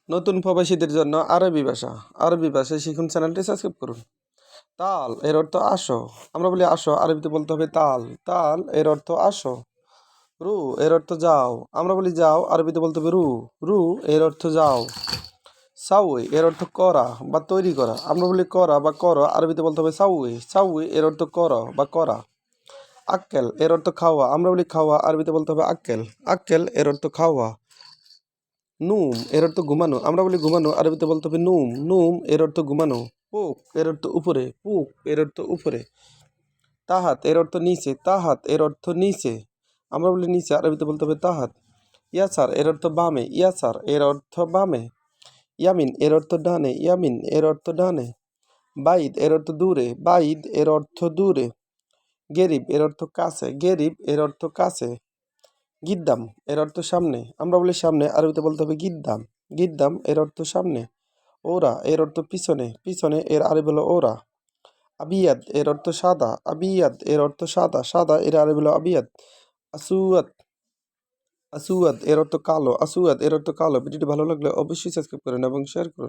নতুন প্রবাসীদের জন্য আরবি ভাষা শিখুন চ্যানেলটি সাবস্ক্রাইব করুন। তাল এর অর্থ আসো। আমরা বলি আসো, আরবিতে বলতে হবে তাল। তাল এর অর্থ আসো। রু এর অর্থ যাও। আমরা বলি যাও, আরবিতে বলতে হবে রু। রু এর অর্থ যাও। সাউই এর অর্থ করা বা তৈরি করা। আমরা বলি করা বা করো, আরবিতে বলতে হবে সাউই। সাউই এর অর্থ করো বা করা। আক্কেল এর অর্থ খাওয়া। আমরা বলি খাওয়া, আরবিতে বলতে হবে আক্কেল। আক্কেল এর অর্থ খাওয়া। নুম এর অর্থ ঘুমানো। আমরা বলি ঘুমানো, আরবিতে বলতে হবে নুম। নুম এর অর্থ ঘুমানো। পুক এর অর্থ উপরে। পুক এর অর্থ উপরে। তাহাত এর অর্থ নিচে। তাহাত এর অর্থ নিচে। আমরা বলি নিচে, আরবিতে বলতে হবে তাহাত। ইয়াসার এর অর্থ বামে। ইয়াসার এর অর্থ বামে। ইয়ামিন এর অর্থ ডানে। ইয়ামিন এর অর্থ ডানে। বাইদ এর অর্থ দূরে। বাইদ এর অর্থ দূরে। গেরিব এর অর্থ কাছে। গেরিব এর অর্থ কাছে। গিদ্দাম এর অর্থ সামনে। আমরা বলি সামনে, আরবিতে বলতে হবে গিদ্দাম। গিদ্দাম এর অর্থ সামনে। ওরা এর অর্থ পিছনে। পিছনে এর আরবি হলো ওরা। আবিয়াদ এর অর্থ সাদা। আবিয়াদ এর অর্থ সাদা। সাদা এর আরবি হলো আবিয়াদ। আসুয়াদ আসুয়াদ এর অর্থ কালো। আসুয়াদ এর অর্থ কালো। ভিডিওটি ভালো লাগলে অবশ্যই সাবস্ক্রাইব করুন এবং শেয়ার করুন।